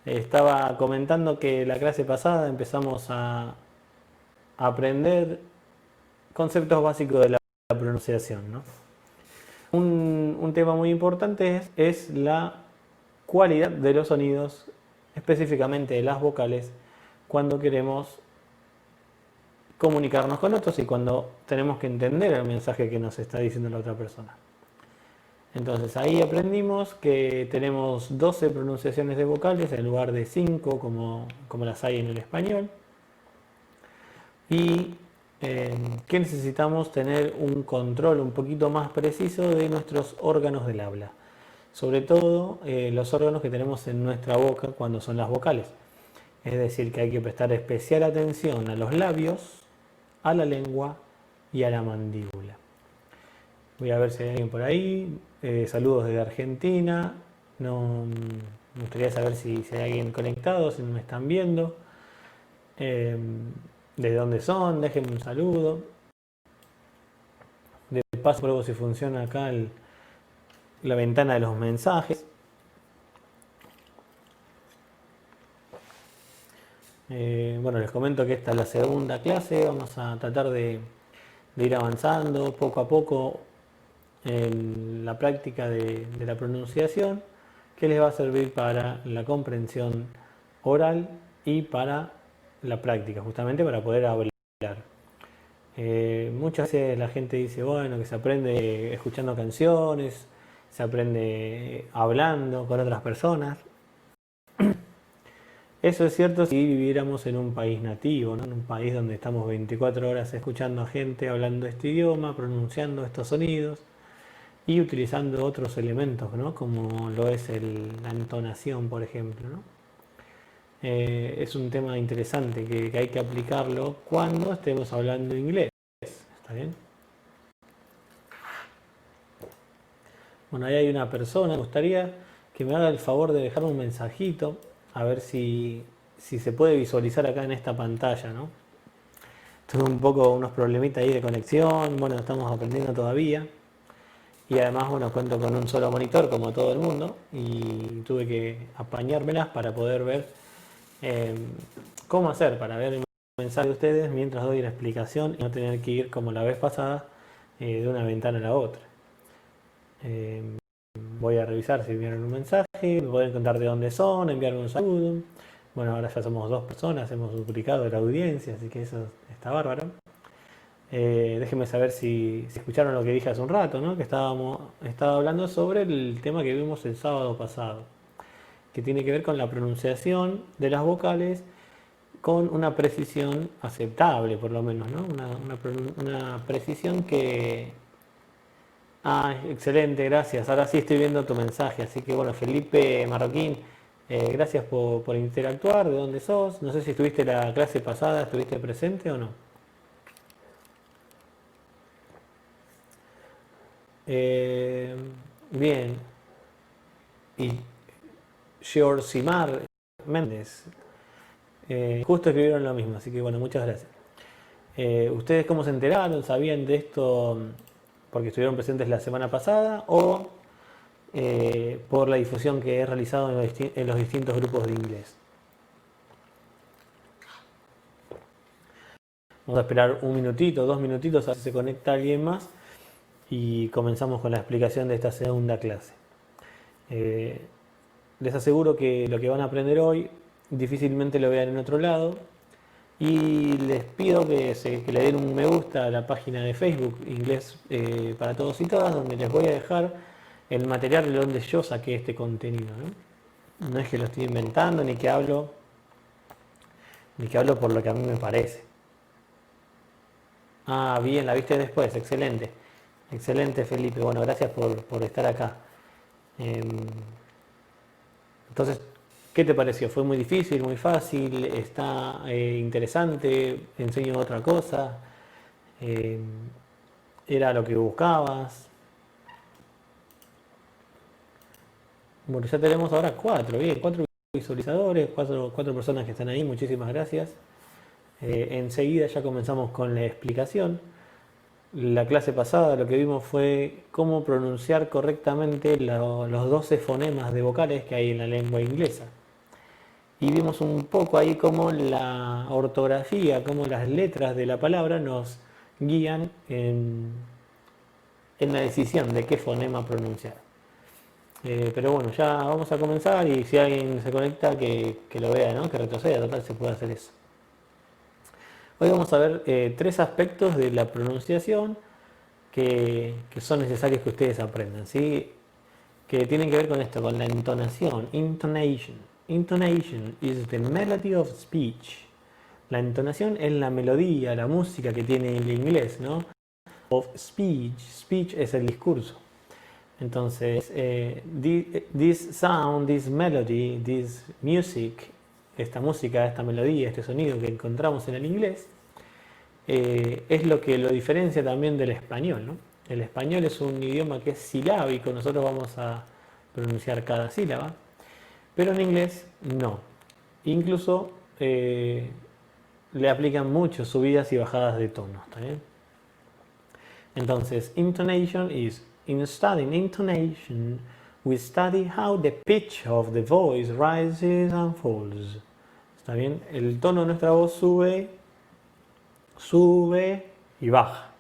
Estaba comentando que la clase pasada empezamos a aprender conceptos básicos de la pronunciación, ¿no? Un tema muy importante es la cualidad de los sonidos, específicamente de las vocales, cuando queremos comunicarnos con otros y cuando tenemos que entender el mensaje que nos está diciendo la otra persona. Entonces ahí aprendimos que tenemos 12 pronunciaciones de vocales en lugar de 5 como las hay en el español. Y que necesitamos tener un control un poquito más preciso de nuestros órganos del habla. Sobre todo los órganos que tenemos en nuestra boca cuando son las vocales. Es decir, que hay que prestar especial atención a los labios, a la lengua y a la mandíbula. Voy a ver si hay alguien por ahí. Saludos desde Argentina. No, me gustaría saber si hay alguien conectado, si me están viendo. ¿De dónde son? Déjenme un saludo. De paso, pruebo si funciona acá la ventana de los mensajes. Bueno, les comento que esta es la segunda clase. Vamos a tratar de ir avanzando poco a poco en la práctica de la pronunciación, que les va a servir para la comprensión oral y para la práctica, justamente para poder hablar. Muchas veces la gente dice, bueno, que se aprende escuchando canciones, se aprende hablando con otras personas. Eso es cierto si viviéramos en un país nativo, ¿no? En un país donde estamos 24 horas escuchando a gente hablando este idioma, pronunciando estos sonidos y utilizando otros elementos, ¿no? Como lo es la entonación, por ejemplo, ¿no? Es un tema interesante que hay que aplicarlo cuando estemos hablando inglés. ¿Está bien? Bueno, ahí hay una persona. Me gustaría que me haga el favor de dejar un mensajito, a ver si se puede visualizar acá en esta pantalla, ¿no? Tuve unos problemitas ahí de conexión, bueno, estamos aprendiendo todavía. Y además, bueno, cuento con un solo monitor como todo el mundo y tuve que apañármelas para poder ver cómo hacer para ver el mensaje de ustedes mientras doy la explicación y no tener que ir como la vez pasada de una ventana a la otra. Voy a revisar si enviaron un mensaje, me pueden contar de dónde son, enviarme un saludo. Bueno, ahora ya somos 2 personas, hemos duplicado la audiencia, así que eso está bárbaro. Déjenme saber si escucharon lo que dije hace un rato, ¿no? Que estaba hablando sobre el tema que vimos el sábado pasado, que tiene que ver con la pronunciación de las vocales con una precisión aceptable, por lo menos, ¿no? Una precisión que... Ah, excelente, gracias. Ahora sí estoy viendo tu mensaje, así que bueno, Felipe Marroquín, gracias por interactuar, ¿de dónde sos? No sé si estuviste la clase pasada, ¿estuviste presente o no? Bien, y Georgimar Méndez, justo escribieron lo mismo, así que bueno, muchas gracias. ¿Ustedes cómo se enteraron? ¿Sabían de esto porque estuvieron presentes la semana pasada o por la difusión que he realizado en los distintos grupos de inglés? Vamos a esperar un minutito, 2 minutitos a ver si se conecta alguien más y comenzamos con la explicación de esta segunda clase. Les aseguro que lo que van a aprender hoy difícilmente lo vean en otro lado y les pido que le den un me gusta a la página de Facebook Inglés para Todos y Todas, donde les voy a dejar el material de donde yo saqué este contenido, ¿no? No es que lo estoy inventando ni que hablo por lo que a mí me parece. Ah, bien, la viste después, excelente. Excelente, Felipe. Bueno, gracias por estar acá. Entonces, ¿qué te pareció? ¿Fue muy difícil, muy fácil? ¿Está interesante? ¿Enseño otra cosa? ¿Era lo que buscabas? Bueno, ya tenemos ahora 4, bien, 4 visualizadores, 4 personas que están ahí, muchísimas gracias. Enseguida ya comenzamos con la explicación. La clase pasada lo que vimos fue cómo pronunciar correctamente los 12 fonemas de vocales que hay en la lengua inglesa. y vimos un poco ahí cómo la ortografía, cómo las letras de la palabra nos guían en la decisión de qué fonema pronunciar. Pero bueno, ya vamos a comenzar y si alguien se conecta que lo vea, ¿no? Que retroceda, total se puede hacer eso. Hoy vamos a ver 3 aspectos de la pronunciación que son necesarios que ustedes aprendan, ¿sí? Que tienen que ver con esto, con la entonación, intonation. Intonation is the melody of speech. La entonación es la melodía, la música que tiene el inglés, ¿no? Of speech. Speech es el discurso. Entonces, this sound, this melody, this music, esta música, esta melodía, este sonido que encontramos en el inglés, es lo que lo diferencia también del español, ¿no? El español es un idioma que es silábico, nosotros vamos a pronunciar cada sílaba, pero en inglés no. Incluso le aplican mucho subidas y bajadas de tono, ¿está bien? Entonces, intonation is, in studying intonation, we study how the pitch of the voice rises and falls. ¿Está bien? El tono de nuestra voz sube y baja.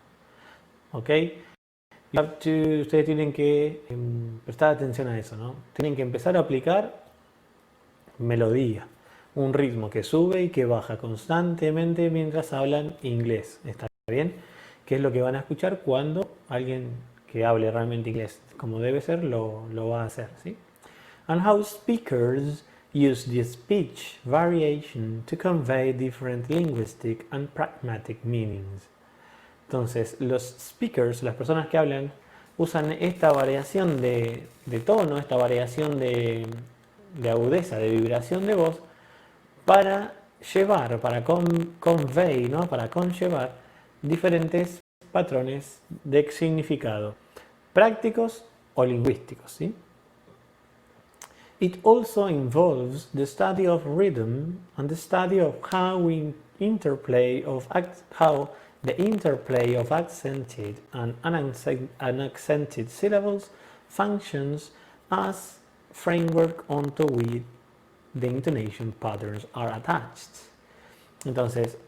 ¿Ok? Ustedes tienen que prestar atención a eso, ¿no? Tienen que empezar a aplicar melodía, un ritmo que sube y que baja constantemente mientras hablan inglés. ¿Está bien? Que es lo que van a escuchar cuando alguien que hable realmente inglés como debe ser lo va a hacer, ¿sí? And how speakers use the speech variation to convey different linguistic and pragmatic meanings. Entonces, los speakers, las personas que hablan, usan esta variación de tono, esta variación de agudeza, de vibración de voz, para llevar, para convey, ¿no? Para conllevar diferentes patrones de significado, prácticos o lingüísticos, ¿sí? It also involves the study of rhythm and the study of how the interplay of accented and unaccented syllables functions as framework onto which the intonation patterns are attached. Entonces,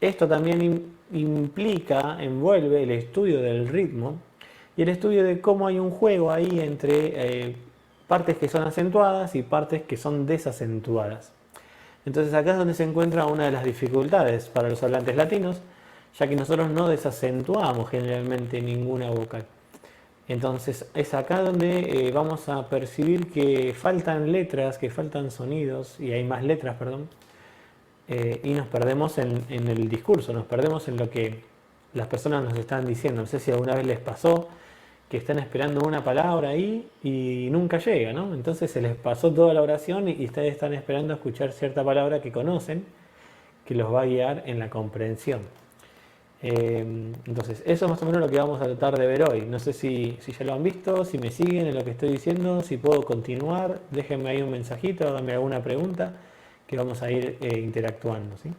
esto también envuelve el estudio del ritmo y el estudio de cómo hay un juego ahí entre partes que son acentuadas y partes que son desacentuadas. Entonces acá es donde se encuentra una de las dificultades para los hablantes latinos, ya que nosotros no desacentuamos generalmente ninguna vocal. Entonces es acá donde vamos a percibir que faltan letras, que faltan sonidos, y hay más letras, perdón, y nos perdemos en el discurso, nos perdemos en lo que las personas nos están diciendo. No sé si alguna vez les pasó que están esperando una palabra ahí y nunca llega, ¿no? Entonces se les pasó toda la oración y ustedes están esperando a escuchar cierta palabra que conocen, que los va a guiar en la comprensión. Entonces, eso es más o menos lo que vamos a tratar de ver hoy. No sé si ya lo han visto, si me siguen en lo que estoy diciendo, si puedo continuar, déjenme ahí un mensajito, háganme alguna pregunta, que vamos a ir interactuando, ¿sí?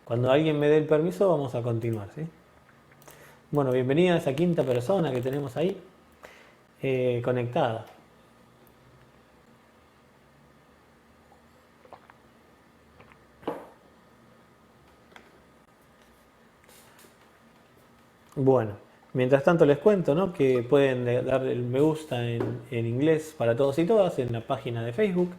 Cuando alguien me dé el permiso, vamos a continuar, ¿sí? Bueno, bienvenida a esa quinta persona que tenemos ahí conectada. Bueno, mientras tanto les cuento, ¿no? Que pueden dar el me gusta en inglés para todos y todas en la página de Facebook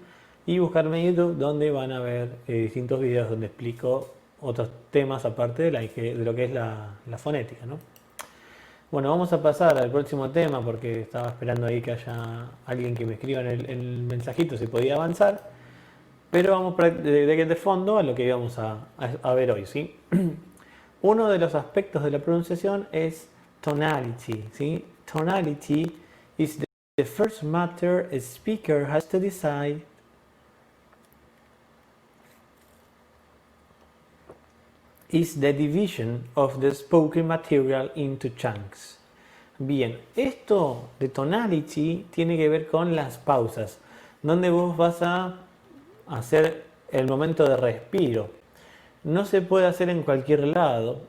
y buscarme en YouTube, donde van a ver distintos videos donde explico otros temas aparte de lo que es la fonética, ¿no? Bueno, vamos a pasar al próximo tema porque estaba esperando ahí que haya alguien que me escriba en el mensajito si podía avanzar. Pero vamos de fondo a lo que íbamos a ver hoy, ¿sí? Uno de los aspectos de la pronunciación es tonality, ¿sí? Tonality is the first matter a speaker has to decide is the division of the spoken material into chunks. Bien, esto de tonality tiene que ver con las pausas, donde vos vas a hacer el momento de respiro. No se puede hacer en cualquier lado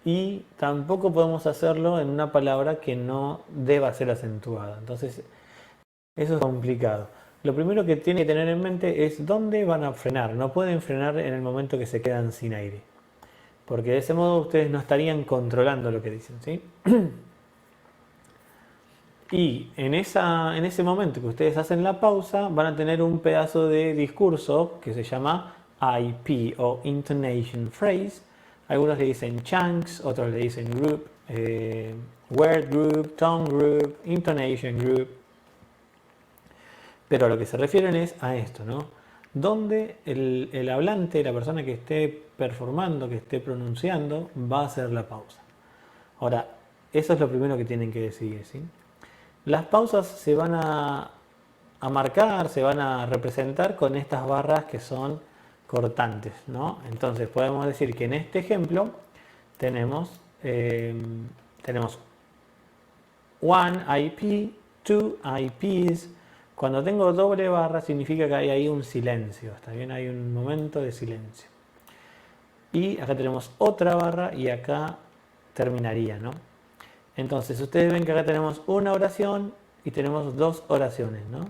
y tampoco podemos hacerlo en una palabra que no deba ser acentuada. Entonces, eso es complicado. lo primero que tiene que tener en mente es dónde van a frenar. No pueden frenar en el momento que se quedan sin aire. Porque de ese modo ustedes no estarían controlando lo que dicen, ¿sí? Y en ese momento que ustedes hacen la pausa, van a tener un pedazo de discurso que se llama IP o Intonation Phrase. Algunos le dicen chunks, otros le dicen group, word group, tone group, intonation group. Pero a lo que se refieren es a esto, ¿no? Donde el hablante, la persona que esté performando, que esté pronunciando, va a hacer la pausa. Ahora, eso es lo primero que tienen que decidir, ¿sí? Las pausas se van a marcar, se van a representar con estas barras que son cortantes, ¿no? Entonces podemos decir que en este ejemplo tenemos one IP, two IPs. Cuando tengo doble barra significa que hay ahí un silencio, ¿está bien? Hay un momento de silencio. Y acá tenemos otra barra y acá terminaría, ¿no? Entonces ustedes ven que acá tenemos una oración y tenemos dos oraciones, ¿no?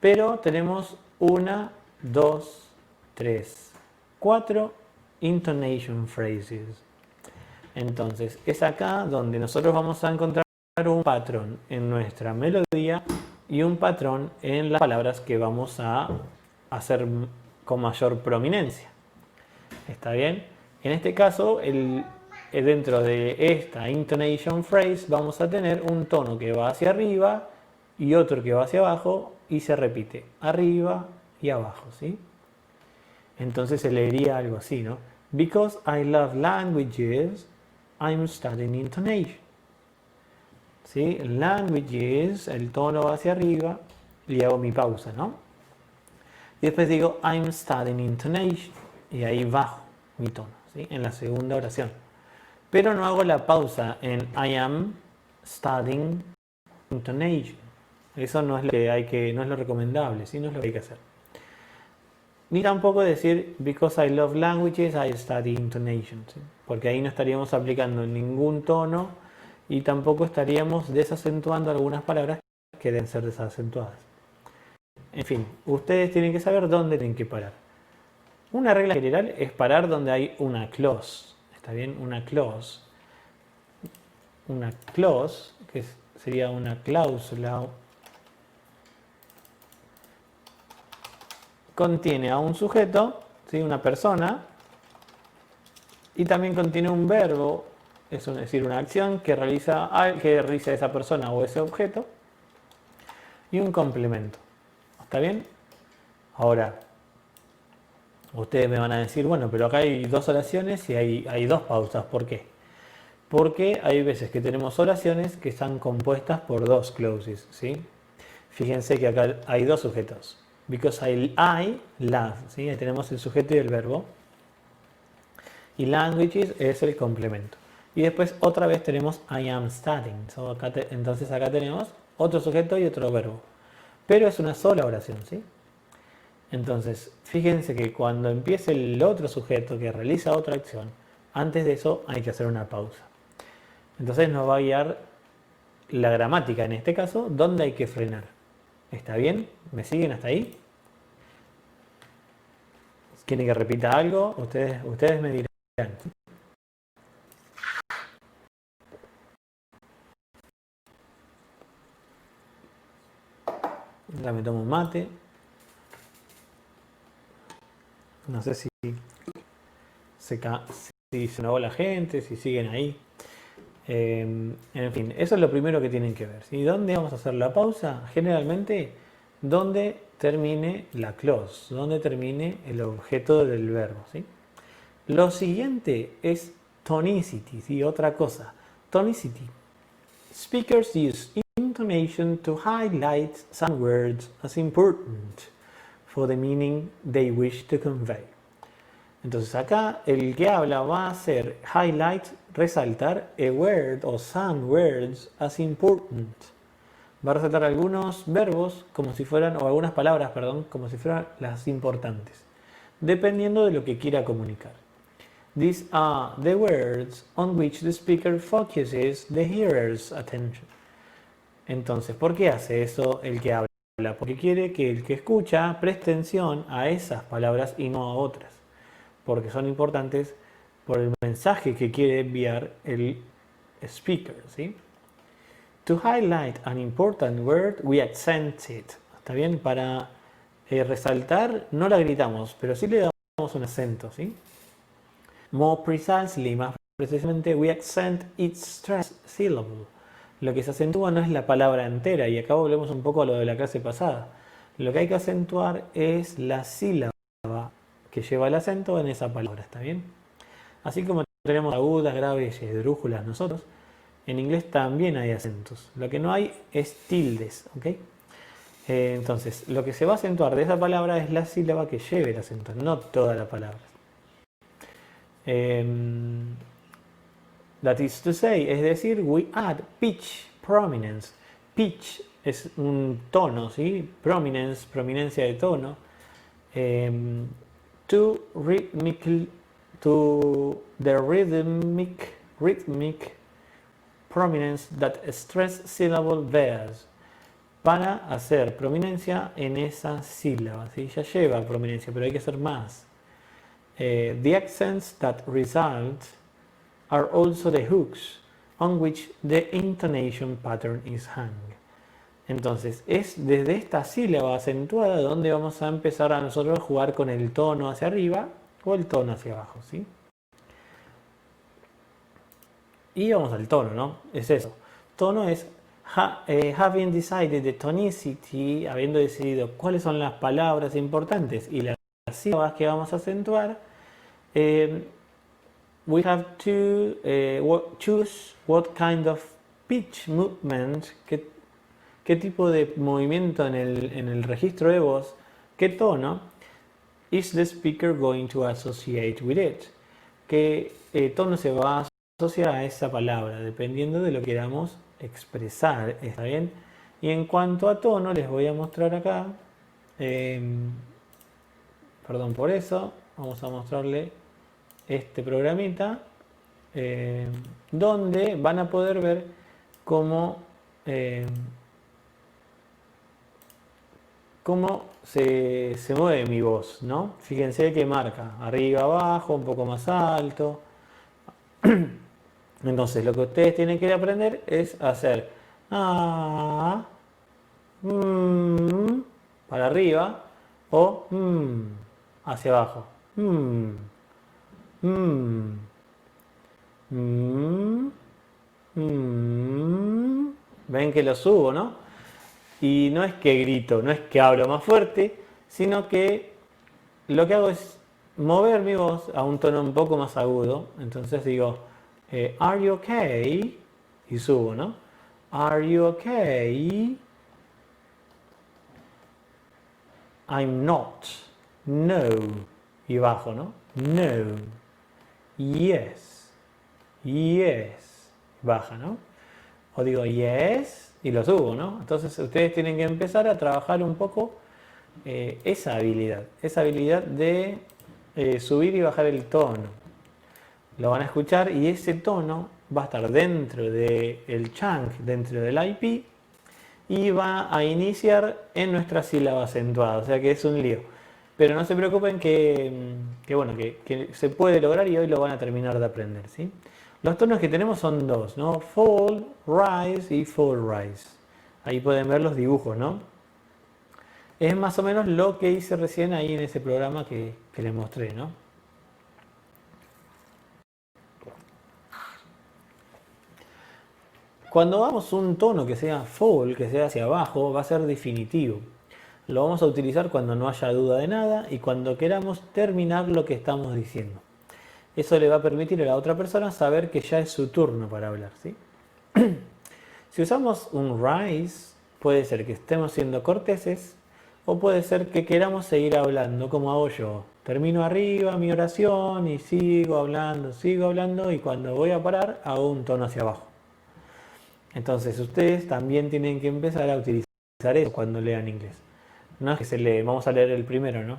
Pero tenemos una, dos, tres, cuatro intonation phrases. Entonces es acá donde nosotros vamos a encontrar un patrón en nuestra melodía y un patrón en las palabras que vamos a hacer con mayor prominencia. ¿Está bien? En este caso, dentro de esta intonation phrase vamos a tener un tono que va hacia arriba y otro que va hacia abajo y se repite arriba y abajo, ¿sí? Entonces se leería algo así, ¿no? Because I love languages, I'm studying intonation. ¿Sí? Languages, el tono va hacia arriba y hago mi pausa, ¿no? Y después digo I'm studying intonation y ahí bajo mi tono, ¿sí? En la segunda oración. Pero no hago la pausa en I am studying intonation. Eso no es lo que no es lo recomendable, ¿sí? No es lo que hay que hacer. Ni tampoco decir because I love languages, I study intonation, ¿sí? Porque ahí no estaríamos aplicando ningún tono y tampoco estaríamos desacentuando algunas palabras que deben ser desacentuadas. En fin, ustedes tienen que saber dónde tienen que parar. Una regla general es parar donde hay una clause. ¿Está bien? Una clause. Una clause, que sería una cláusula, contiene a un sujeto, ¿sí? Una persona, y también contiene un verbo, es decir, una acción que realiza esa persona o ese objeto, y un complemento. ¿Está bien? Ahora, ustedes me van a decir, bueno, pero acá hay dos oraciones y hay dos pausas. ¿Por qué? Porque hay veces que tenemos oraciones que están compuestas por dos clauses, ¿sí? Fíjense que acá hay dos sujetos. Because I love, ¿sí? Ahí tenemos el sujeto y el verbo. Y languages es el complemento. Y después otra vez tenemos I am studying. Entonces acá tenemos otro sujeto y otro verbo. Pero es una sola oración, ¿sí? Entonces, fíjense que cuando empiece el otro sujeto que realiza otra acción, antes de eso hay que hacer una pausa. Entonces nos va a guiar la gramática, en este caso, dónde hay que frenar. ¿Está bien? ¿Me siguen hasta ahí? ¿Quieren que repita algo? Ustedes me dirán. Ya me tomo un mate. No sé si se acabó la gente, si siguen ahí. En fin, eso es lo primero que tienen que ver, ¿sí? ¿Dónde vamos a hacer la pausa? Generalmente, donde termine la clause, donde termine el objeto del verbo, ¿sí? Lo siguiente es tonicity, ¿sí? Otra cosa. Tonicity. Speakers use intonation to highlight some words as important for the meaning they wish to convey. Entonces acá el que habla va a hacer highlight, resaltar a word o some words as important. Va a resaltar algunos verbos como si fueran, o algunas palabras, perdón, como si fueran las importantes, dependiendo de lo que quiera comunicar. These are the words on which the speaker focuses the hearer's attention. Entonces, ¿por qué hace eso el que habla? porque quiere que el que escucha preste atención a esas palabras y no a otras, porque son importantes por el mensaje que quiere enviar el speaker, ¿sí? To highlight an important word, we accent it. ¿Está bien? Para resaltar, no la gritamos, pero sí le damos un acento, ¿sí? More precisely, más precisamente, we accent its stressed syllable. Lo que se acentúa no es la palabra entera, y acá volvemos un poco a lo de la clase pasada. Lo que hay que acentuar es la sílaba que lleva el acento en esa palabra, ¿está bien? Así como tenemos agudas, graves y esdrújulas nosotros, en inglés también hay acentos. Lo que no hay es tildes, ¿ok? Entonces, lo que se va a acentuar de esa palabra es la sílaba que lleve el acento, no toda la palabra. That is to say, es decir, we add pitch prominence. Pitch es un tono, ¿sí? Prominence, prominencia de tono. To the rhythmic prominence that stress syllable bears. Para hacer prominencia en esa sílaba, ¿sí? Ya lleva prominencia, pero hay que hacer más. The accents that result are also the hooks on which the intonation pattern is hung. Entonces, es desde esta sílaba acentuada donde vamos a empezar a nosotros jugar con el tono hacia arriba o el tono hacia abajo, ¿sí? Y vamos al tono, ¿no? Es eso. Tono es having decided the tonicity, habiendo decidido cuáles son las palabras importantes y las sílabas que vamos a acentuar, we have to choose what kind of pitch movement, qué tipo de movimiento en el registro de voz, qué tono is the speaker going to associate with it. Qué tono se va a asociar a esa palabra, dependiendo de lo que queramos expresar, ¿está bien? Y en cuanto a tono, les voy a mostrar acá, perdón por eso, vamos a mostrarle este programita, donde van a poder ver cómo se mueve mi voz, ¿no? Fíjense que marca arriba, abajo, un poco más alto. Entonces, lo que ustedes tienen que aprender es hacer para arriba o hacia abajo. Ven que lo subo, ¿no? Y no es que grito, no es que hablo más fuerte, sino que lo que hago es mover mi voz a un tono un poco más agudo. Entonces digo, are you okay? Y subo, ¿no? Are you okay? I'm not. No. Y bajo, ¿no? No. Yes. Yes. Baja, ¿no? O digo yes y lo subo, ¿no? Entonces ustedes tienen que empezar a trabajar un poco esa habilidad de subir y bajar el tono. Lo van a escuchar y ese tono va a estar dentro del chunk, dentro del IP, y va a iniciar en nuestra sílaba acentuada, o sea que es un lío. Pero no se preocupen que se puede lograr y hoy lo van a terminar de aprender, ¿sí? Los tonos que tenemos son dos, ¿no? Fall, rise y fall, rise. Ahí pueden ver los dibujos, ¿no? Es más o menos lo que hice recién ahí en ese programa que les mostré, ¿no? Cuando hagamos un tono que sea fall, que sea hacia abajo, va a ser definitivo. Lo vamos a utilizar cuando no haya duda de nada y cuando queramos terminar lo que estamos diciendo. Eso le va a permitir a la otra persona saber que ya es su turno para hablar, ¿sí? Si usamos un rise, puede ser que estemos siendo corteses o puede ser que queramos seguir hablando como hago yo. Termino arriba mi oración y sigo hablando y cuando voy a parar hago un tono hacia abajo. Entonces ustedes también tienen que empezar a utilizar eso cuando lean inglés. No es que se lee, vamos a leer el primero, ¿no?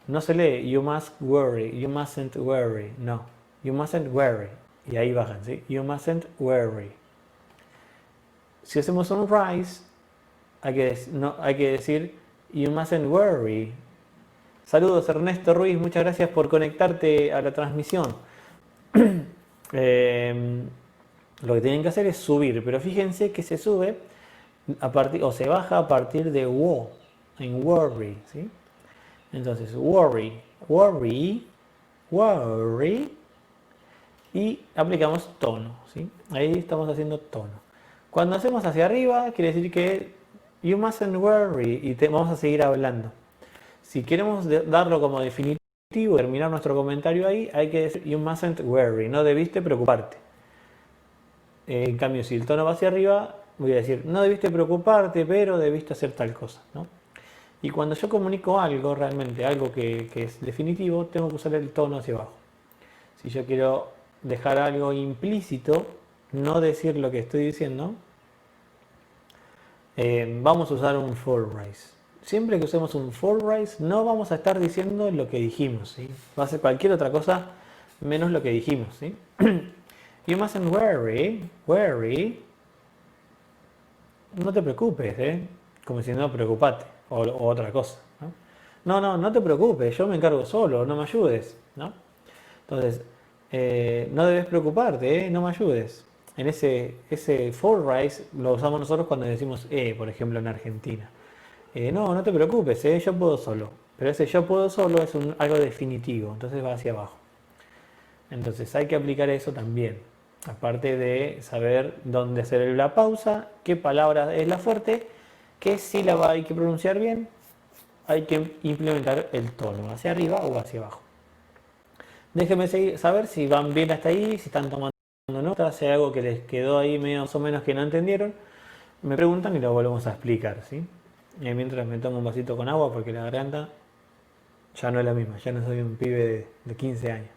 No se lee you must worry, you mustn't worry, no. You mustn't worry. Y ahí bajan, ¿sí? You mustn't worry. Si hacemos un rise, hay que decir you mustn't worry. Saludos Ernesto Ruiz, muchas gracias por conectarte a la transmisión. Lo que tienen que hacer es subir, pero fíjense que se sube o se baja a partir de wo, en worry, ¿sí? Entonces, worry, worry, worry, y aplicamos tono, ¿sí? Ahí estamos haciendo tono. Cuando hacemos hacia arriba, quiere decir que you mustn't worry, y vamos a seguir hablando. Si queremos darlo como definitivo, terminar nuestro comentario ahí, hay que decir you mustn't worry, no debiste preocuparte. En cambio, si el tono va hacia arriba, voy a decir no debiste preocuparte, pero debiste hacer tal cosa, ¿no? Y cuando yo comunico algo, realmente algo que es definitivo, tengo que usar el tono hacia abajo. Si yo quiero dejar algo implícito, no decir lo que estoy diciendo, vamos a usar un for rise. Siempre que usemos un for rise, no vamos a estar diciendo lo que dijimos, ¿sí? Va a ser cualquier otra cosa menos lo que dijimos, ¿sí? You mustn't worry. No te preocupes, como diciendo preocupate o otra cosa, ¿no? No te preocupes, yo me encargo solo, no me ayudes, ¿no? Entonces, no debes preocuparte, no me ayudes. En ese for rise lo usamos nosotros cuando decimos por ejemplo en Argentina. No te preocupes, yo puedo solo. Pero ese yo puedo solo es algo definitivo, entonces va hacia abajo. Entonces hay que aplicar eso también. Aparte de saber dónde hacer la pausa, qué palabra es la fuerte, qué sílaba hay que pronunciar bien, hay que implementar el tono, hacia arriba o hacia abajo. Déjenme saber si van bien hasta ahí, si están tomando notas, si hay algo que les quedó ahí más o menos que no entendieron. Me preguntan y lo volvemos a explicar, ¿sí? Mientras me tomo un vasito con agua porque la garganta ya no es la misma, ya no soy un pibe de 15 años.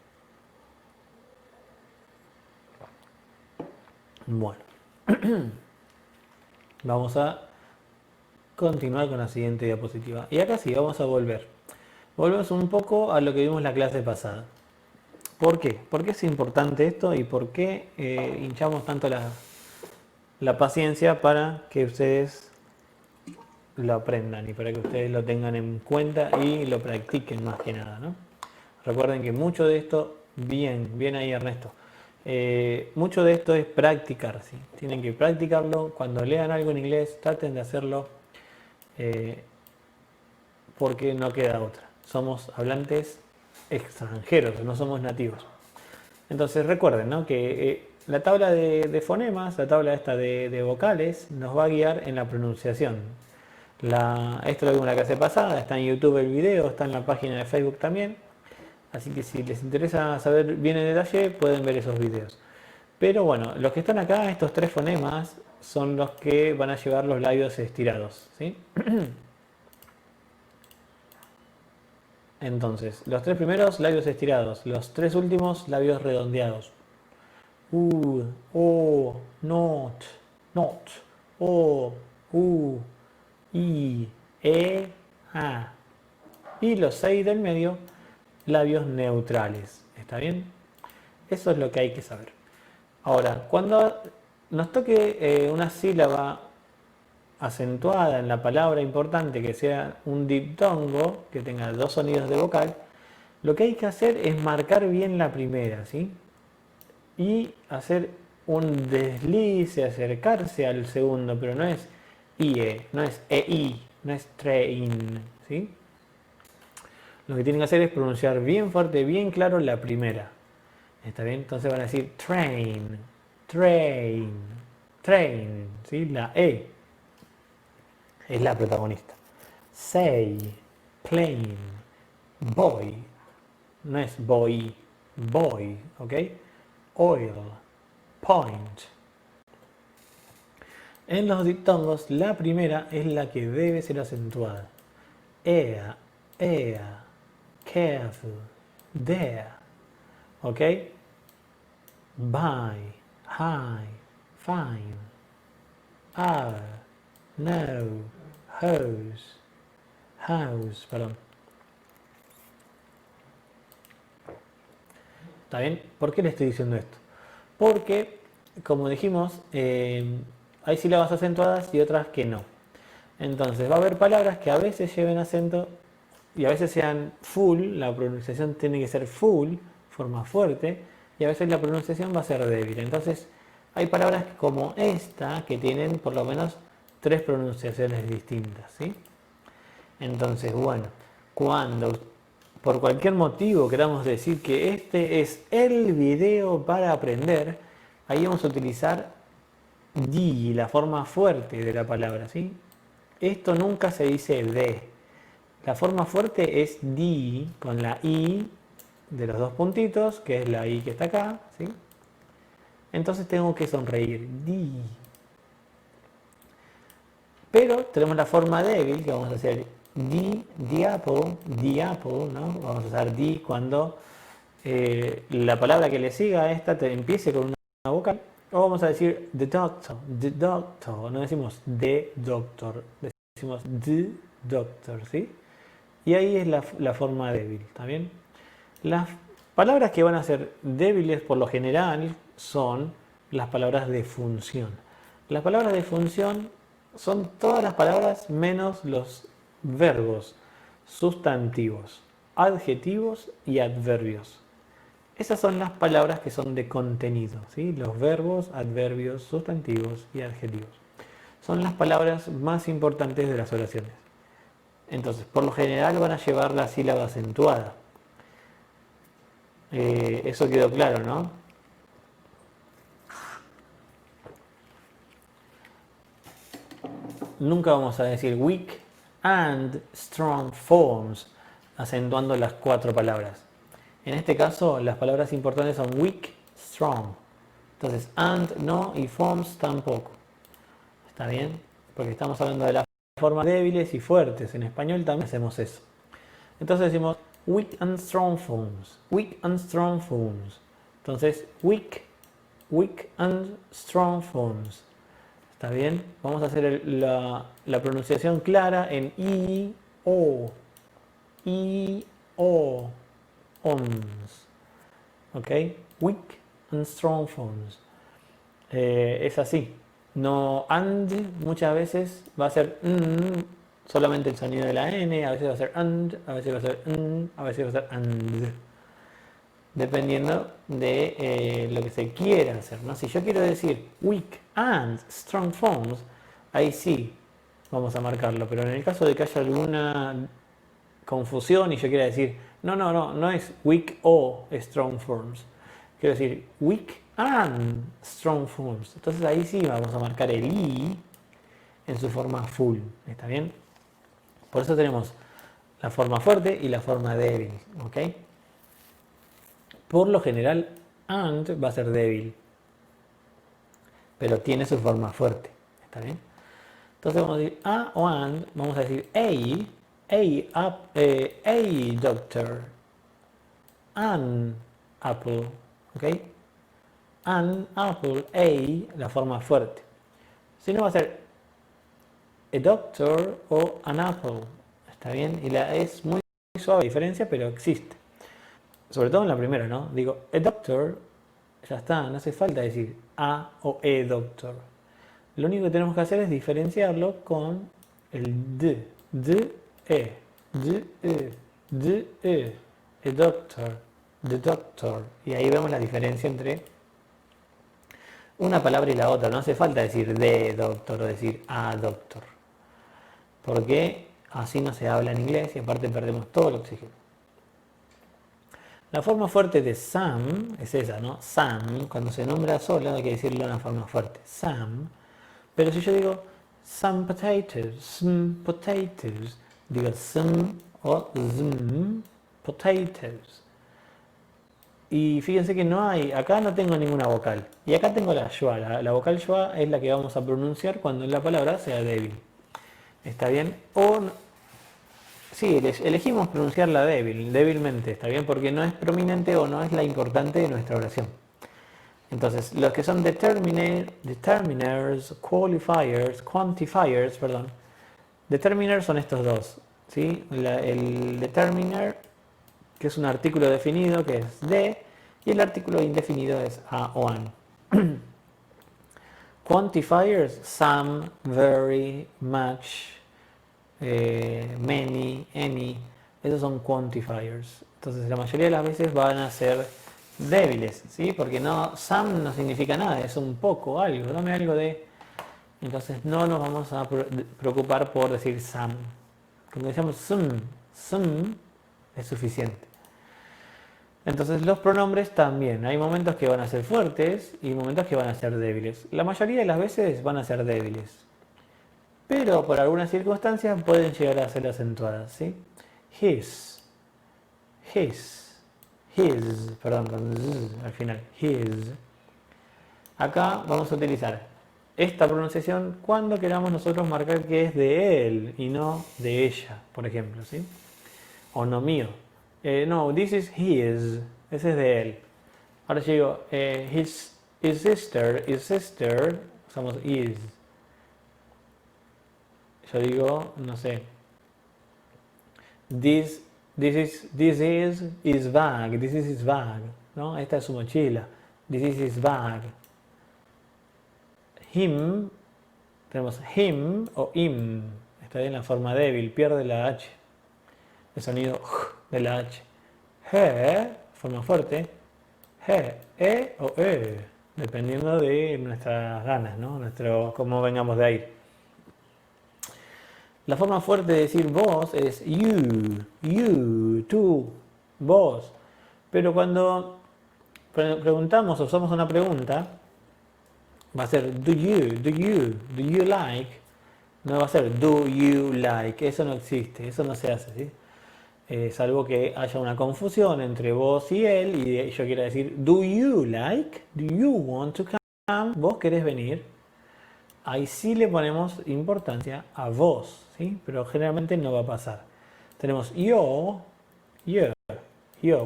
Bueno, vamos a continuar con la siguiente diapositiva. Y acá sí, vamos a volver. Volvemos un poco a lo que vimos la clase pasada. ¿Por qué? ¿Por qué es importante esto y por qué hinchamos tanto la paciencia para que ustedes lo aprendan y para que ustedes lo tengan en cuenta y lo practiquen más que nada, ¿no? Recuerden que mucho de esto, bien ahí Ernesto, mucho de esto es practicar, ¿sí? Tienen que practicarlo. Cuando lean algo en inglés, traten de hacerlo porque no queda otra. Somos hablantes extranjeros, no somos nativos. Entonces recuerden, ¿no?, que la tabla de fonemas, la tabla esta de vocales, nos va a guiar en la pronunciación. Esto lo vimos en la clase pasada, está en YouTube el video, está en la página de Facebook también. Así que si les interesa saber bien en detalle, pueden ver esos videos. Pero bueno, los que están acá, estos tres fonemas, son los que van a llevar los labios estirados, ¿sí? Entonces, los tres primeros, labios estirados. Los tres últimos, labios redondeados. O, not, o, i, a. Y los 6 del medio, labios neutrales. ¿Está bien? Eso es lo que hay que saber. Ahora, cuando nos toque una sílaba acentuada en la palabra importante, que sea un diptongo, que tenga 2 sonidos de vocal, lo que hay que hacer es marcar bien la primera, ¿sí? Y hacer un deslice, acercarse al segundo, pero no es IE, no es EI, no es train, ¿sí? Lo que tienen que hacer es pronunciar bien fuerte, bien claro la primera. ¿Está bien? Entonces van a decir train, train, train, ¿sí? La E es la protagonista. Say, plane, boy, no es boy, boy, ¿ok? Oil, point. En los diptongos, la primera es la que debe ser acentuada. Ea, careful, there, ¿ok? Buy, high, fine, are, no, house, perdón. ¿Está bien? ¿Por qué le estoy diciendo esto? Porque, como dijimos, hay sílabas acentuadas y otras que no. Entonces va a haber palabras que a veces lleven acento y a veces sean full, la pronunciación tiene que ser full, forma fuerte, y a veces la pronunciación va a ser débil. Entonces hay palabras como esta que tienen por lo menos 3 pronunciaciones distintas, ¿sí? Entonces, bueno, cuando por cualquier motivo queramos decir que este es el video para aprender, ahí vamos a utilizar di, la forma fuerte de la palabra, ¿sí? Esto nunca se dice de. La forma fuerte es di, con la i de los 2 puntitos, que es la i que está acá, ¿sí? Entonces tengo que sonreír, di. Pero tenemos la forma débil, que vamos a hacer the apple, ¿no? Vamos a usar di cuando la palabra que le siga a esta empiece con una vocal. O vamos a decir the doctor, no decimos the doctor, decimos the doctor, ¿sí? Y ahí es la forma débil, ¿está bien? Las palabras que van a ser débiles por lo general son las palabras de función. Las palabras de función son todas las palabras menos los verbos, sustantivos, adjetivos y adverbios. Esas son las palabras que son de contenido, ¿sí? Los verbos, adverbios, sustantivos y adjetivos. Son las palabras más importantes de las oraciones. Entonces, por lo general van a llevar la sílaba acentuada. Eso quedó claro, ¿no? Nunca vamos a decir weak and strong forms, acentuando las 4 palabras. En este caso, las palabras importantes son weak, strong. Entonces, and no y forms tampoco. ¿Está bien? Porque estamos hablando de las formas débiles y fuertes. En español también hacemos eso. Entonces decimos weak and strong forms. Weak and strong forms. Entonces, weak and strong forms. ¿Está bien? Vamos a hacer la pronunciación clara en I, O. I, O. Ons. ¿Ok? Weak and strong forms. Es así. No and muchas veces va a ser solamente el sonido de la N, a veces va a ser and, a veces va a ser a veces va a ser and. Dependiendo de lo que se quiera hacer, ¿no? Si yo quiero decir weak and strong forms, ahí sí vamos a marcarlo. Pero en el caso de que haya alguna confusión y yo quiera decir no es weak o strong forms, quiero decir weak and strong forms, entonces ahí sí vamos a marcar el i en su forma full, ¿está bien? Por eso tenemos la forma fuerte y la forma débil, ¿ok? Por lo general and va a ser débil, pero tiene su forma fuerte, ¿está bien? Entonces vamos a decir a o and, vamos a decir a doctor, an apple, ¿ok? An apple, la forma fuerte. Si no va a ser a doctor o an apple, ¿está bien? Y es muy suave la diferencia, pero existe. Sobre todo en la primera, ¿no? Digo, a doctor, ya está, no hace falta decir a o doctor. Lo único que tenemos que hacer es diferenciarlo con el d, a doctor, the doctor. Y ahí vemos la diferencia entre una palabra y la otra. No hace falta decir de doctor o decir a doctor, porque así no se habla en inglés y aparte perdemos todo el oxígeno. La forma fuerte de Sam es esa, ¿no? Sam, cuando se nombra solo hay que decirlo de una forma fuerte. Sam. Pero si yo digo some potatoes, digo some o potatoes. Y fíjense que no hay, acá no tengo ninguna vocal. Y acá tengo la schwa. La vocal schwa es la que vamos a pronunciar cuando la palabra sea débil. ¿Está bien? O sí, elegimos pronunciarla débilmente, ¿está bien? Porque no es prominente o no es la importante de nuestra oración. Entonces, los que son determiners, quantifiers, perdón. Determiners son estos dos, ¿sí? El determiner, que es un artículo definido, que es de, y el artículo indefinido es a o an. Quantifiers, some, very, much, many, any, esos son quantifiers. Entonces la mayoría de las veces van a ser débiles, ¿sí? Porque no, some no significa nada, es un poco, algo, dame algo de... Entonces no nos vamos a preocupar por decir some. Cuando decimos some es suficiente. Entonces los pronombres también, hay momentos que van a ser fuertes y momentos que van a ser débiles. La mayoría de las veces van a ser débiles, pero por algunas circunstancias pueden llegar a ser acentuadas, ¿sí? His, perdón, con z al final, his. Acá vamos a utilizar esta pronunciación cuando queramos nosotros marcar que es de él y no de ella, por ejemplo, ¿sí? O no mío. No, this is his, ese es de él. Ahora yo digo, his sister, usamos is. Yo digo, no sé, this is his bag, this is his bag, ¿no? Esta es su mochila, this is his bag. Him, tenemos him o im, está en la forma débil, pierde la H, el sonido de la H. Her, forma fuerte, he, o dependiendo de nuestras ganas, ¿no? Cómo vengamos de ahí. La forma fuerte de decir vos es you, tú, vos. Pero cuando preguntamos o usamos una pregunta, va a ser do you like, no va a ser do you like, eso no existe, eso no se hace, ¿sí? Salvo que haya una confusión entre vos y él y yo quiera decir do you like, do you want to come, vos querés venir. Ahí sí le ponemos importancia a vos, ¿sí? Pero generalmente no va a pasar. Tenemos your,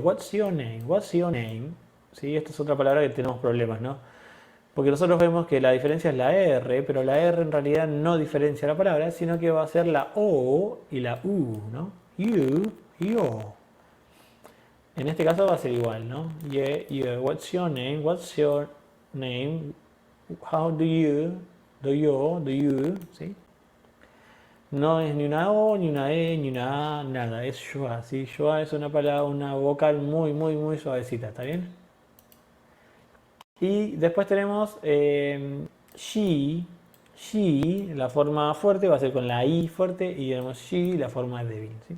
what's your name, ¿sí? Esta es otra palabra que tenemos problemas, ¿no? Porque nosotros vemos que la diferencia es la R, pero la R en realidad no diferencia la palabra, sino que va a ser la O y la U, ¿no? You, your. En este caso va a ser igual, ¿no? Yeah, what's your name, how do you, ¿sí? No es ni una O, ni una E, ni una A, nada, es schwa, ¿sí? Schwa es una palabra, una vocal muy, muy, muy suavecita, ¿está bien? Y después tenemos she, la forma fuerte va a ser con la I fuerte, y tenemos she, la forma débil, ¿sí?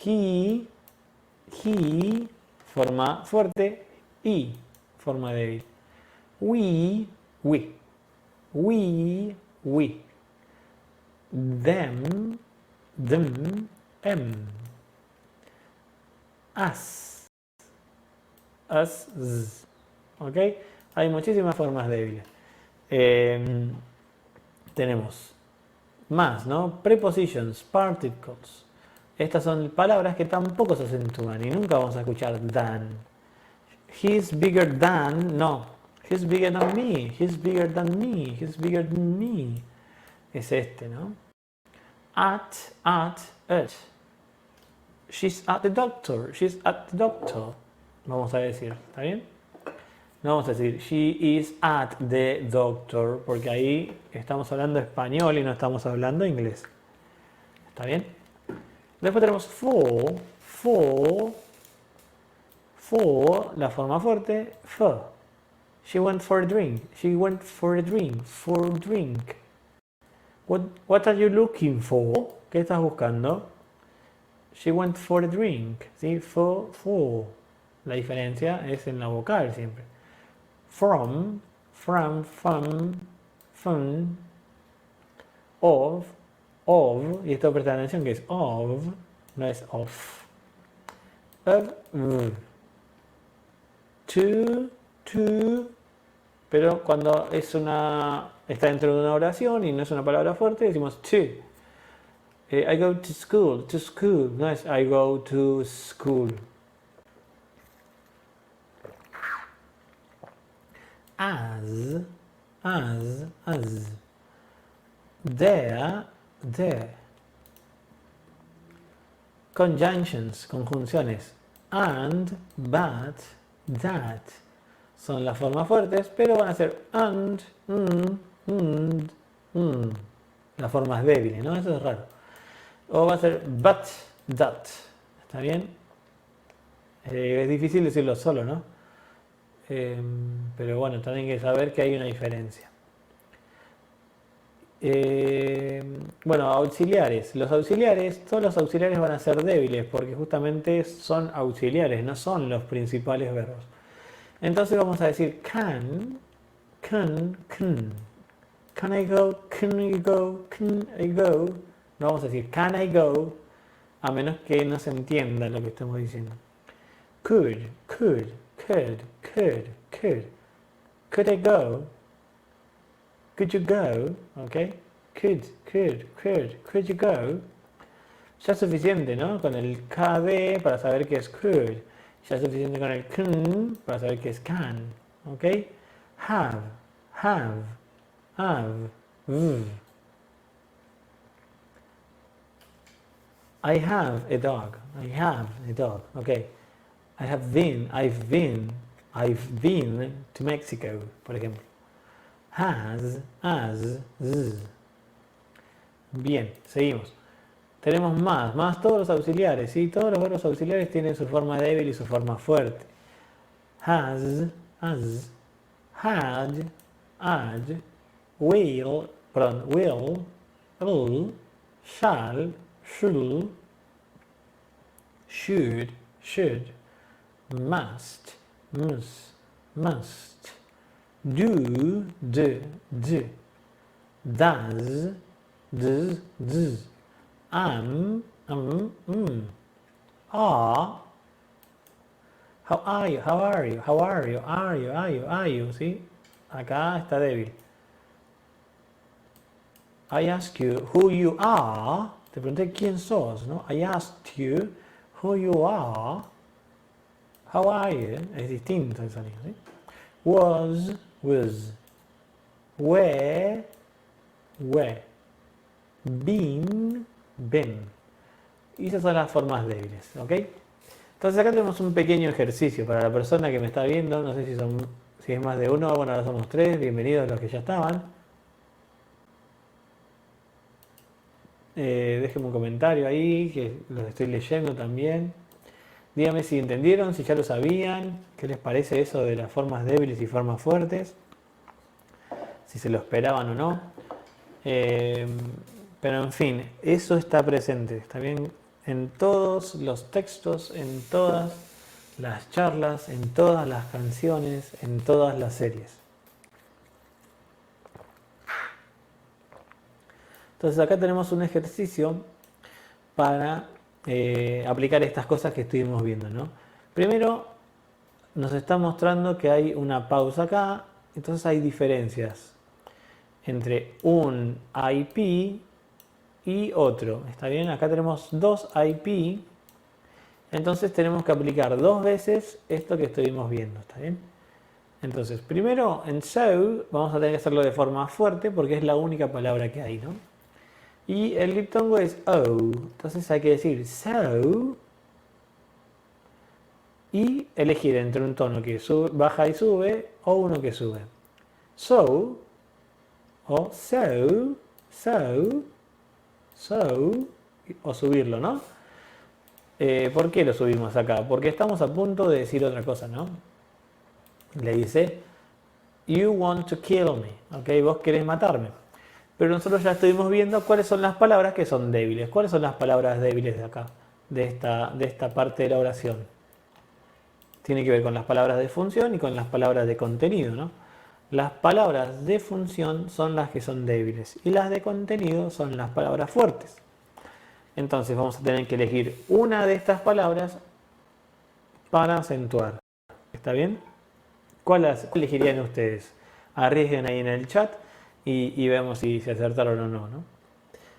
He, forma fuerte, I, forma débil. We, them, us, z. ¿Ok? Hay muchísimas formas débiles. Tenemos más, ¿no? Prepositions, particles. Estas son palabras que tampoco se acentúan y nunca vamos a escuchar than. He's bigger than, no. He's bigger than me, he's bigger than me, he's bigger than me. Es este, ¿no? At. She's at the doctor, vamos a decir, ¿está bien? No vamos a decir she is at the doctor, porque ahí estamos hablando español y no estamos hablando inglés. ¿Está bien? Después tenemos for, la forma fuerte, for. She went for a drink. What are you looking for? ¿Qué estás buscando? She went for a drink. ¿Sí? For. La diferencia es en la vocal siempre. From, of, y esto presta atención que es of, no es of. To, pero cuando está dentro de una oración y no es una palabra fuerte, decimos to. I go to school, no es I go to school. As. There. Conjunctions, conjunciones. And, but, that. Son las formas fuertes, pero van a ser and, las formas débiles, ¿no? Eso es raro. O va a ser but that. ¿Está bien? Es difícil decirlo solo, ¿no? Pero bueno, también hay que saber que hay una diferencia. Bueno, auxiliares. Los auxiliares, todos los auxiliares van a ser débiles porque justamente son auxiliares, no son los principales verbos. Entonces vamos a decir can. Can I go? Can you go? Can I go? No vamos a decir can I go, a menos que no se entienda lo que estamos diciendo. Could. Could I go? Could you go? ¿Ok? Could you go? Ya es suficiente, ¿no? Con el KD para saber que es could. Ya es suficiente con el can para saber que es can. ¿Ok? Have. I have a dog. Okay. I've been to Mexico, por ejemplo. Has. Bien, seguimos. Tenemos más todos los auxiliares, ¿sí? Todos los verbos auxiliares tienen su forma débil y su forma fuerte. Has, had, will, shall, should, must, do, does, are. How are you, ¿sí? Acá está débil. I ask you who you are. Te pregunté quién sos, ¿no? I asked you who you are. How are you? Es distinto el sonido, ¿sí? Was. Were. Been. Y esas son las formas débiles, ¿ok? Entonces acá tenemos un pequeño ejercicio para la persona que me está viendo. No sé si es más de uno. Bueno, ahora somos 3. Bienvenidos a los que ya estaban. Déjenme un comentario ahí, que los estoy leyendo también. Díganme si entendieron, si ya lo sabían. ¿Qué les parece eso de las formas débiles y formas fuertes? Si se lo esperaban o no. Pero en fin, eso está presente. Está bien en todos los textos, en todas las charlas, en todas las canciones, en todas las series. Entonces acá tenemos un ejercicio para aplicar estas cosas que estuvimos viendo, ¿no? Primero nos está mostrando que hay una pausa acá, entonces hay diferencias entre un IP y otro. ¿Está bien? Acá tenemos dos IP, entonces tenemos que aplicar 2 veces esto que estuvimos viendo. ¿Está bien? Entonces, primero en so vamos a tener que hacerlo de forma fuerte porque es la única palabra que hay, ¿no? Y el diptongo es O. Entonces hay que decir so y elegir entre un tono que baja y sube o uno que sube. So o o subirlo, ¿no? ¿Por qué lo subimos acá? Porque estamos a punto de decir otra cosa, ¿no? Le dice you want to kill me, ¿ok? Vos querés matarme. Pero nosotros ya estuvimos viendo cuáles son las palabras que son débiles. ¿Cuáles son las palabras débiles de acá? De esta parte de la oración. Tiene que ver con las palabras de función y con las palabras de contenido, ¿no? Las palabras de función son las que son débiles y las de contenido son las palabras fuertes. Entonces vamos a tener que elegir una de estas palabras para acentuar. ¿Está bien? ¿Cuál elegirían ustedes? Arriesguen ahí en el chat y vemos si se acertaron o no, ¿no?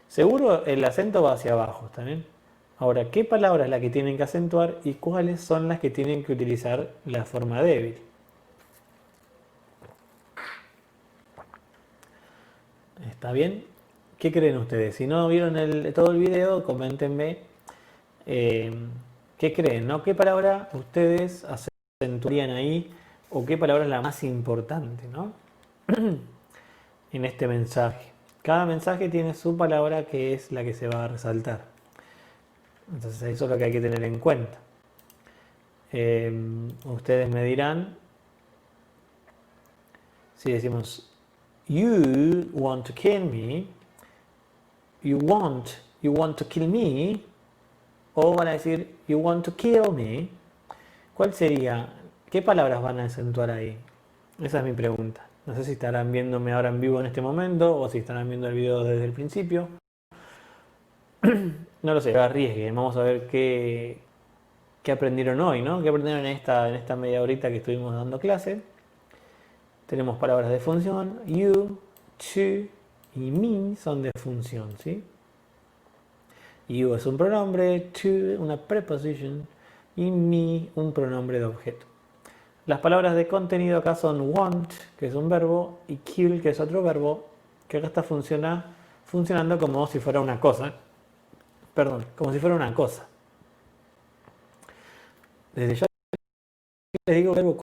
Seguro el acento va hacia abajo, ¿está bien? Ahora, ¿qué palabra es la que tienen que acentuar y cuáles son las que tienen que utilizar la forma débil? ¿Está bien? ¿Qué creen ustedes? Si no vieron todo el video, coméntenme qué creen, ¿no? ¿Qué palabra ustedes acentuarían ahí o qué palabra es la más importante, ¿no? En este mensaje. Cada mensaje tiene su palabra que es la que se va a resaltar. Entonces eso es lo que hay que tener en cuenta. Ustedes me dirán, si decimos you want to kill me, you want to kill me, o van a decir you want to kill me, ¿cuál sería? ¿Qué palabras van a acentuar ahí? Esa es mi pregunta. No sé si estarán viéndome ahora en vivo en este momento o si estarán viendo el video desde el principio. No lo sé, arriesguen. Vamos a ver qué aprendieron hoy, ¿no? ¿Qué aprendieron en esta media horita que estuvimos dando clase? Tenemos palabras de función. You, to y me son de función, ¿sí? You es un pronombre, to una preposition y me un pronombre de objeto. Las palabras de contenido acá son want, que es un verbo, y kill, que es otro verbo, que acá está funcionando como si fuera una cosa. Perdón, como si fuera una cosa. Desde ya les digo que el verbo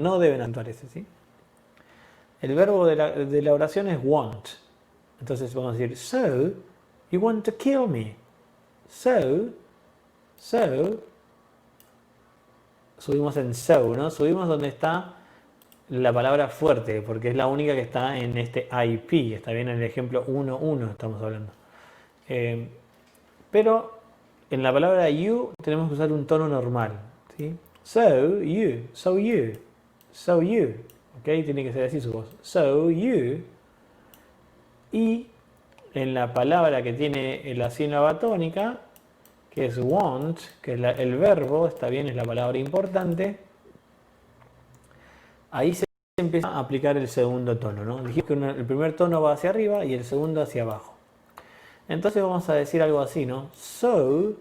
no deben actuar ese, ¿sí? El verbo de la oración es want. Entonces vamos a decir, so, you want to kill me. So, subimos en so, ¿no? Subimos donde está la palabra fuerte, porque es la única que está en este IP. Está bien en el ejemplo 1.1 estamos hablando. Pero en la palabra you tenemos que usar un tono normal, ¿sí? So you. ¿Ok? Tiene que ser así su voz. So you. Y en la palabra que tiene la sílaba tónica, que es want, que es el verbo, está bien, es la palabra importante, ahí se empieza a aplicar el segundo tono, ¿no? Dijimos que el primer tono va hacia arriba y el segundo hacia abajo. Entonces vamos a decir algo así, ¿no? So,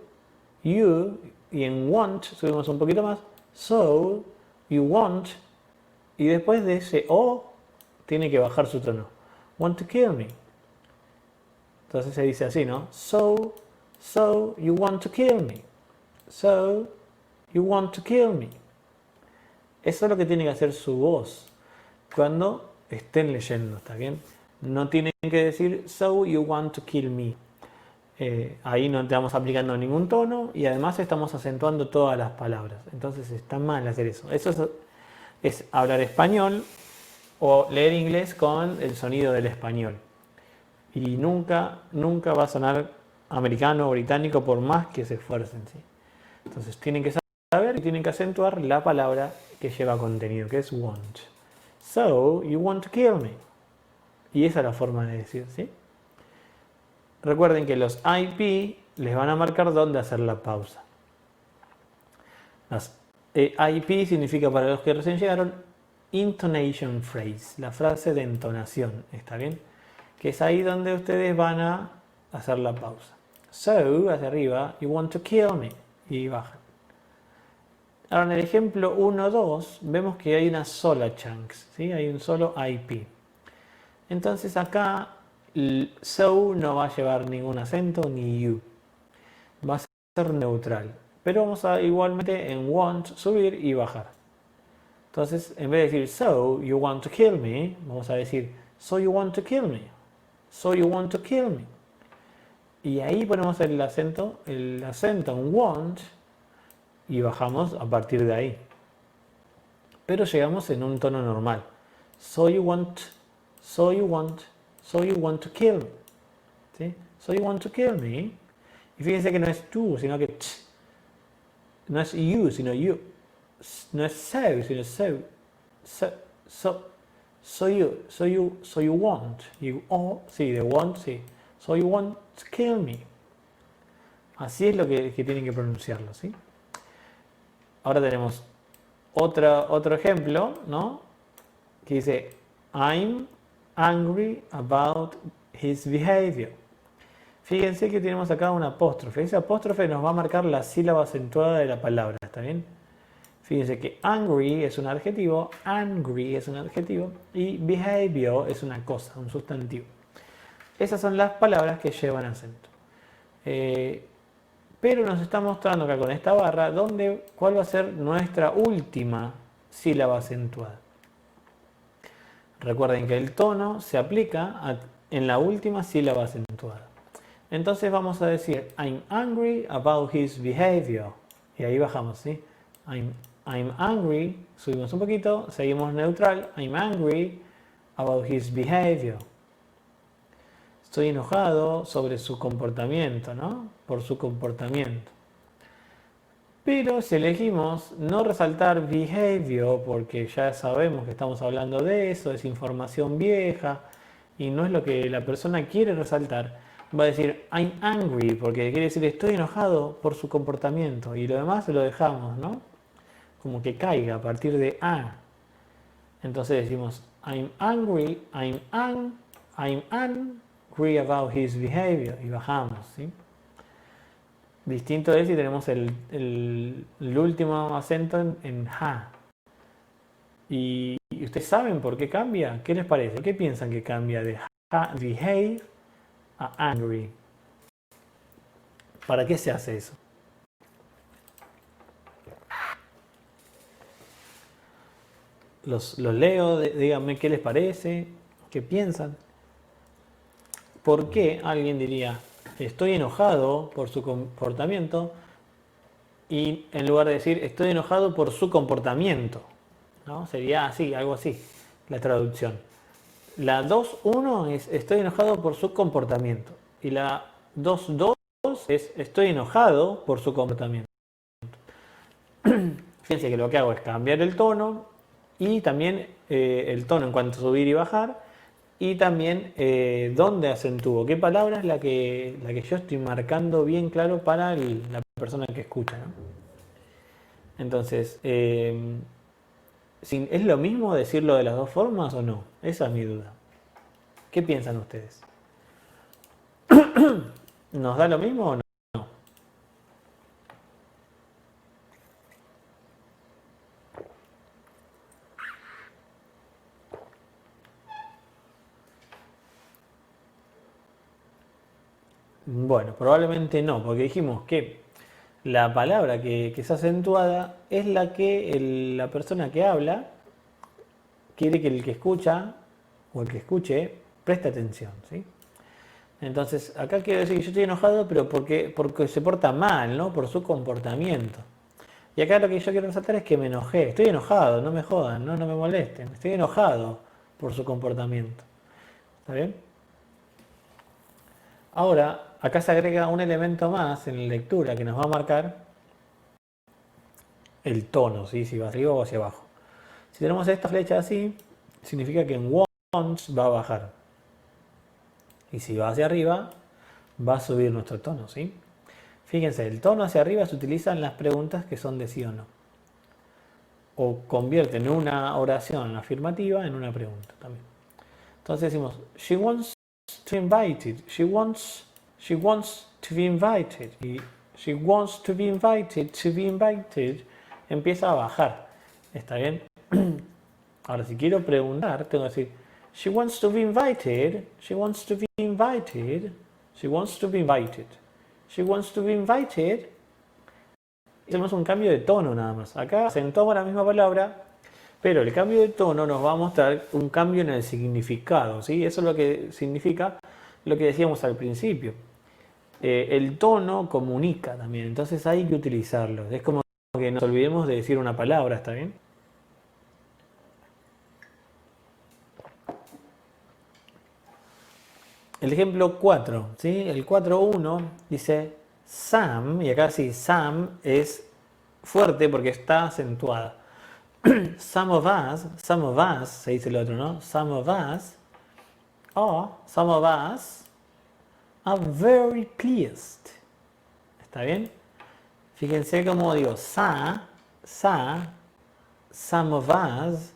you, y en want subimos un poquito más. So, you want, y después de ese O, tiene que bajar su tono. Want to kill me. Entonces se dice así, ¿no? So, you want to kill me. So, you want to kill me. Eso es lo que tiene que hacer su voz cuando estén leyendo, ¿está bien? No tienen que decir, so you want to kill me. Ahí no estamos aplicando ningún tono y además estamos acentuando todas las palabras. Entonces está mal hacer eso. Eso es hablar español o leer inglés con el sonido del español. Y nunca va a sonar americano o británico por más que se esfuercen, ¿sí? Entonces tienen que saber y tienen que acentuar la palabra que lleva contenido, que es want. So, you want to kill me. Y esa es la forma de decir, ¿sí? Recuerden que los IP les van a marcar dónde hacer la pausa. Las IP significa, para los que recién llegaron, intonation phrase, la frase de entonación, ¿está bien? Que es ahí donde ustedes van a hacer la pausa. So, hacia arriba, you want to kill me. Y bajan. Ahora en el ejemplo 1.2 vemos que hay una sola chunks, ¿sí? Hay un solo IP. Entonces acá so no va a llevar ningún acento ni you. Va a ser neutral. Pero vamos a igualmente en want subir y bajar. Entonces en vez de decir so you want to kill me, vamos a decir so you want to kill me. So you want to kill me. Y ahí ponemos el acento en want y bajamos a partir de ahí. Pero llegamos en un tono normal. So you want to kill me. ¿Sí? So you want to kill me. Y fíjense que no es tú, sino que t. No es you, sino you. No es so, sino so you want. Sí, de want, sí. So you want to kill me. Así es lo que tienen que pronunciarlo, ¿sí? Ahora tenemos otro ejemplo, ¿no? Que dice, I'm angry about his behavior. Fíjense que tenemos acá un apóstrofe. Ese apóstrofe nos va a marcar la sílaba acentuada de la palabra, ¿está bien? Fíjense que angry es un adjetivo y behavior es una cosa, un sustantivo. Esas son las palabras que llevan acento. Pero nos está mostrando acá con esta barra cuál va a ser nuestra última sílaba acentuada. Recuerden que el tono se aplica en la última sílaba acentuada. Entonces vamos a decir, I'm angry about his behavior. Y ahí bajamos, ¿sí? I'm angry, subimos un poquito, seguimos neutral. I'm angry about his behavior. Estoy enojado sobre su comportamiento, ¿no? Por su comportamiento. Pero si elegimos no resaltar behavior, porque ya sabemos que estamos hablando de eso, es información vieja y no es lo que la persona quiere resaltar, va a decir I'm angry, porque quiere decir estoy enojado por su comportamiento, y lo demás lo dejamos, ¿no? Como que caiga a partir de A. Entonces decimos I'm angry, I'm angry about his behavior, y bajamos, ¿sí? Distinto es si tenemos el último acento en ja. ¿Y ustedes saben por qué cambia? ¿Qué les parece? ¿Qué piensan que cambia de ja, behave, a angry? ¿Para qué se hace eso? Los leo, díganme qué les parece, qué piensan. ¿Por qué alguien diría, estoy enojado por su comportamiento? Y en lugar de decir, estoy enojado por su comportamiento, ¿no? Sería así, algo así, la traducción. La 2.1 es, estoy enojado por su comportamiento. Y la 2.2 es, estoy enojado por su comportamiento. Fíjense que lo que hago es cambiar el tono y también el tono en cuanto a subir y bajar, y también dónde acentúo, qué palabra es la que yo estoy marcando bien claro para la persona que escucha, ¿no? Entonces, ¿es lo mismo decirlo de las dos formas o no? Esa es mi duda. ¿Qué piensan ustedes? ¿Nos da lo mismo o no? Bueno, probablemente no, porque dijimos que la palabra que es acentuada es la que la persona que habla quiere que el que escucha o el que escuche preste atención, ¿sí? Entonces, acá quiero decir que yo estoy enojado, pero porque se porta mal, ¿no? Por su comportamiento. Y acá lo que yo quiero resaltar es que me enojé. Estoy enojado, no me jodan, no me molesten. Estoy enojado por su comportamiento. ¿Está bien? Ahora, acá se agrega un elemento más en la lectura que nos va a marcar el tono, ¿sí? Si va arriba o hacia abajo. Si tenemos esta flecha así, significa que en wants va a bajar. Y si va hacia arriba, va a subir nuestro tono, ¿sí? Fíjense, el tono hacia arriba se utiliza en las preguntas que son de sí o no. O convierten una oración afirmativa en una pregunta también. Entonces decimos, she wants to be invited. She wants to be invited. Y she wants to be invited, empieza a bajar. ¿Está bien? Ahora, si quiero preguntar, tengo que decir, she wants to be invited. She wants to be invited. She wants to be invited. She wants to be invited. Y tenemos un cambio de tono nada más. Acá acentuamos la misma palabra, pero el cambio de tono nos va a mostrar un cambio en el significado, ¿sí? Eso es lo que significa lo que decíamos al principio. El tono comunica también, entonces hay que utilizarlo. Es como que nos olvidemos de decir una palabra, ¿está bien? El ejemplo 4, ¿sí? El 4.1 dice Sam, y acá sí, Sam es fuerte porque está acentuada. Some of us, se dice el otro, ¿no? Some of us are very pleased. ¿Está bien? Fíjense cómo digo, some of us,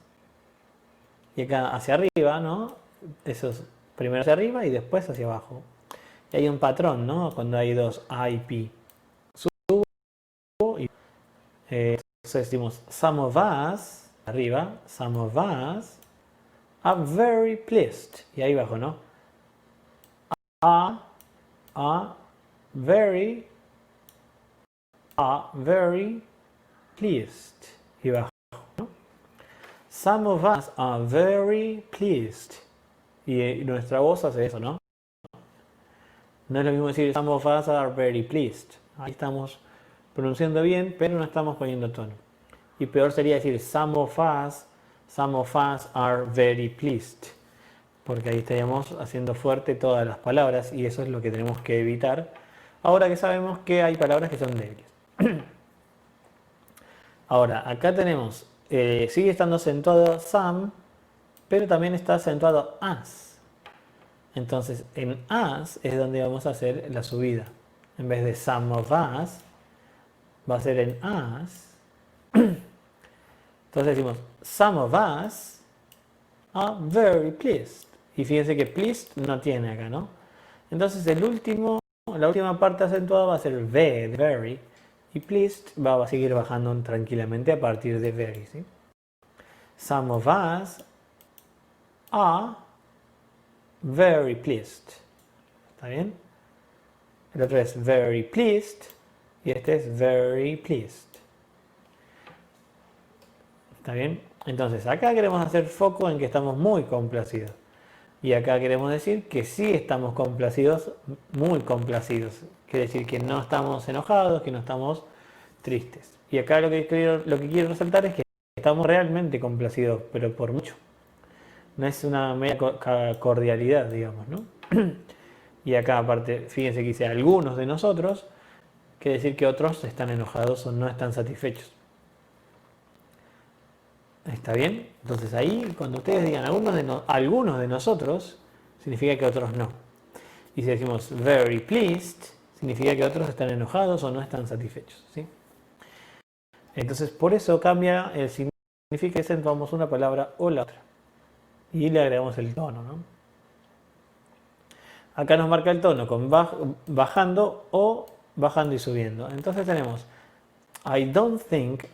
y acá hacia arriba, ¿no? Eso es primero hacia arriba y después hacia abajo. Y hay un patrón, ¿no? Cuando hay dos A y P. Subo y entonces decimos some of us, arriba, some of us are very pleased. Y ahí abajo, ¿no? Are very pleased. Y abajo, ¿no? Some of us are very pleased. Y nuestra voz hace eso, ¿no? No es lo mismo decir some of us are very pleased. Ahí estamos pronunciando bien, pero no estamos poniendo tono. Y peor sería decir some of us are very pleased. Porque ahí estaríamos haciendo fuerte todas las palabras y eso es lo que tenemos que evitar. Ahora que sabemos que hay palabras que son débiles. Ahora, acá tenemos, sigue estando acentuado some, pero también está acentuado as. Entonces, en as es donde vamos a hacer la subida. En vez de some of us, va a ser en as. Entonces decimos, some of us are very pleased. Y fíjense que pleased no tiene acá, ¿no? Entonces la última parte acentuada va a ser very. Y pleased va a seguir bajando tranquilamente a partir de very, ¿sí? Some of us are very pleased. ¿Está bien? El otro es very pleased y este es very pleased. ¿Está bien? Entonces acá queremos hacer foco en que estamos muy complacidos. Y acá queremos decir que sí estamos complacidos, muy complacidos. Quiere decir que no estamos enojados, que no estamos tristes. Y acá lo que quiero resaltar es que estamos realmente complacidos, pero por mucho. No es una mera cordialidad, digamos, ¿no? Y acá aparte, fíjense que dice algunos de nosotros, quiere decir que otros están enojados o no están satisfechos. ¿Está bien? Entonces ahí, cuando ustedes digan algunos de nosotros, significa que otros no. Y si decimos very pleased, significa que otros están enojados o no están satisfechos, ¿sí? Entonces por eso cambia el significado que acentuamos una palabra o la otra. Y le agregamos el tono, ¿no? Acá nos marca el tono con bajando o bajando y subiendo. Entonces tenemos I don't think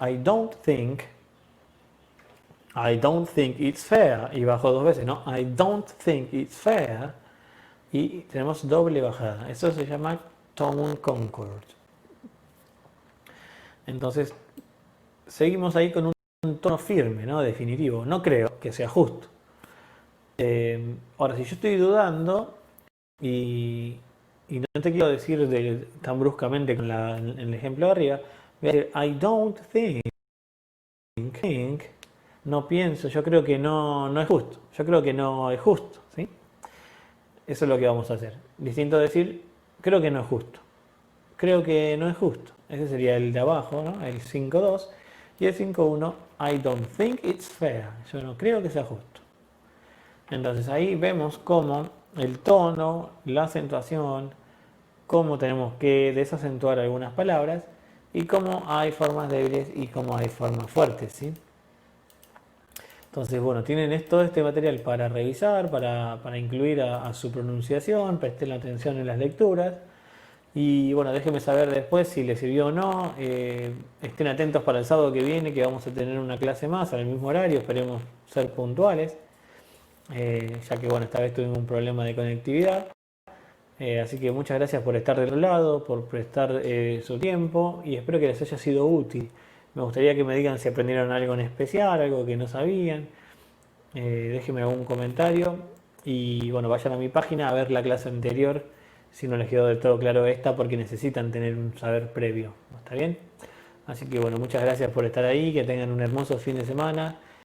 it's fair. Y bajo dos veces, ¿no? I don't think it's fair. Y tenemos doble bajada. Eso se llama tone concord. Entonces, seguimos ahí con un tono firme, ¿no? Definitivo. No creo que sea justo. Ahora, si yo estoy dudando y no te quiero decir tan bruscamente con en el ejemplo de arriba, voy a decir I don't think, no pienso, yo creo que no es justo. Yo creo que no es justo, ¿sí? Eso es lo que vamos a hacer. Distinto a decir, creo que no es justo. Creo que no es justo. Ese sería el de abajo, ¿no? El 5.2. Y el 5.1, I don't think it's fair. Yo no creo que sea justo. Entonces ahí vemos cómo el tono, la acentuación, cómo tenemos que desacentuar algunas palabras y cómo hay formas débiles y cómo hay formas fuertes, ¿sí? Entonces, bueno, tienen todo este material para revisar, para incluir a su pronunciación, presten atención en las lecturas. Y bueno, déjenme saber después si les sirvió o no. Estén atentos para el sábado que viene, que vamos a tener una clase más al mismo horario. Esperemos ser puntuales, ya que bueno, esta vez tuvimos un problema de conectividad. Así que muchas gracias por estar del otro lado, por prestar su tiempo y espero que les haya sido útil. Me gustaría que me digan si aprendieron algo en especial, algo que no sabían. Déjenme algún comentario y bueno, vayan a mi página a ver la clase anterior si no les quedó del todo claro esta, porque necesitan tener un saber previo. ¿Está bien? Así que bueno, muchas gracias por estar ahí, que tengan un hermoso fin de semana